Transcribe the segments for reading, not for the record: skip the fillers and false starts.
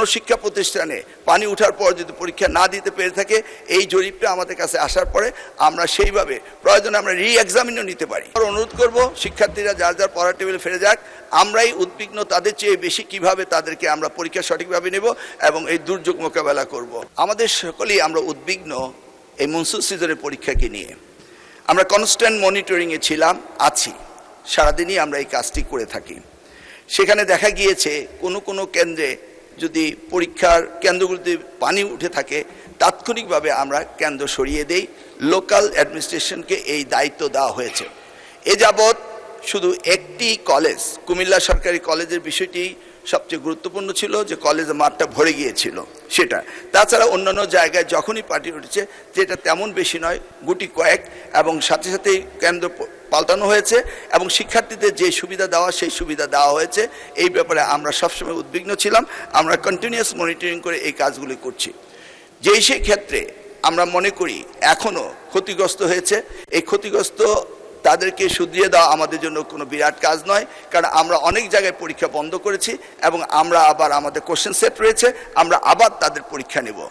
কোনো শিক্ষা প্রতিষ্ঠানে পানি ওঠার পর যদি পরীক্ষা না দিতে পেরে থাকে, এই জরিপটা আমাদের কাছে আসার পরে আমরা সেইভাবে প্রয়োজনে আমরা রি-এক্সামিনও নিতে পারি। অনুরোধ করব শিক্ষার্থীরা যার যার পড়ার টেবিলে ফিরে যাক। আমরাই উদ্বিগ্ন তাদের চেয়ে বেশি কিভাবে তাদেরকে আমরা পরীক্ষা সঠিকভাবে নেব এবং এই দুর্যোগ মোকাবেলা করব। আমাদের সকলেই আমরা উদ্বিগ্ন এই মনসুন সিজনের পরীক্ষাকে নিয়ে। আমরা কনস্ট্যান্ট মনিটরিংয়ে ছিলাম, আছি, সারাদিনই আমরা এই কাজটি করে থাকি। সেখানে দেখা গিয়েছে কোনো কেন্দ্রে যদি পরীক্ষার কেন্দ্রগুলিতে পানি উঠে থাকে, তাৎক্ষণিকভাবে আমরা কেন্দ্র সরিয়ে দেই। লোকাল অ্যাডমিনিস্ট্রেশনকে এই দায়িত্ব দেওয়া হয়েছে। এ যাবৎ শুধু একটি কলেজ, কুমিল্লা সরকারি কলেজের বিষয়টি সবচেয়ে গুরুত্বপূর্ণ ছিল, যে কলেজের মাঠটা ভরে গিয়েছিল সেটা। তাছাড়া অন্যান্য জায়গায় যখনই পানি উঠেছে, যেটা তেমন বেশি নয়, গুটি কয়েক, এবং সাথে সাথেই কেন্দ্র পাল্টানো হয়েছে এবং শিক্ষার্থীদের যে সুবিধা দেওয়া সেই সুবিধা দেওয়া হয়েছে। এই ব্যাপারে আমরা সবসময় উদ্বিগ্ন ছিলাম। আমরা কন্টিনিউয়াস মনিটরিং করে এই কাজগুলি করছি। সেই ক্ষেত্রে আমরা মনে করি এখনও ক্ষতিগ্রস্ত হয়েছে, এই ক্ষতিগ্রস্ত তাদেরকে শুধরিয়ে দেওয়া আমাদের জন্য কোনো বিরাট কাজ নয়, কারণ আমরা অনেক জায়গায় পরীক্ষা বন্ধ করেছি এবং আমরা আবার আমাদের কোশ্চেন সেট রয়েছে, আমরা আবার তাদের পরীক্ষা নেব।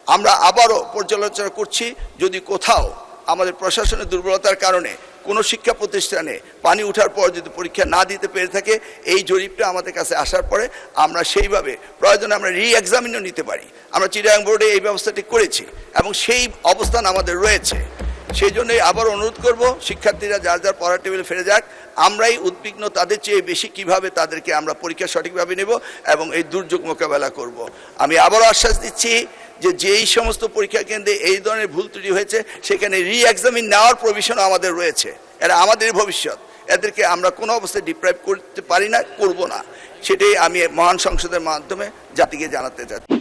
আমরা আবারও পর্যালোচনা করছি, যদি কোথাও আমাদের প্রশাসনের দুর্বলতার কারণে কোনো শিক্ষা প্রতিষ্ঠানে পানি ওঠার পর যদি পরীক্ষা না দিতে পেরে থাকে, এই জরিপটা আমাদের কাছে আসার পরে আমরা সেইভাবে প্রয়োজনে আমরা রি-এক্সামিনও নিতে পারি। আমরা চিটাগাং বোর্ডে এই ব্যবস্থাটি করেছি এবং সেই অবস্থান আমাদের রয়েছে। সেই জন্যই আবার অনুরোধ করব শিক্ষার্থীরা যার যার পড়ার টেবিলে ফিরে যাক। আমরাই উদ্বিগ্ন তাদের চেয়ে বেশি কিভাবে তাদেরকে আমরা পরীক্ষা সঠিকভাবে নেব এবং এই দুর্যোগ মোকাবেলা করব। আমি আবারও আশ্বাস দিচ্ছি যে যেই সমস্ত পরীক্ষা কেন্দ্রে এই ধরনের ভুল ত্রুটি হয়েছে, সেখানে রি-এক্সামিন নেওয়ার প্রভিশনও আমাদের রয়েছে। এরা আমাদের ভবিষ্যৎ, এদেরকে আমরা কোনো অবস্থায় ডিপ্রাইভ করতে পারি না, করব না। সেটাই আমি মহান সংসদের মাধ্যমে জাতিকে জানাতে চাই।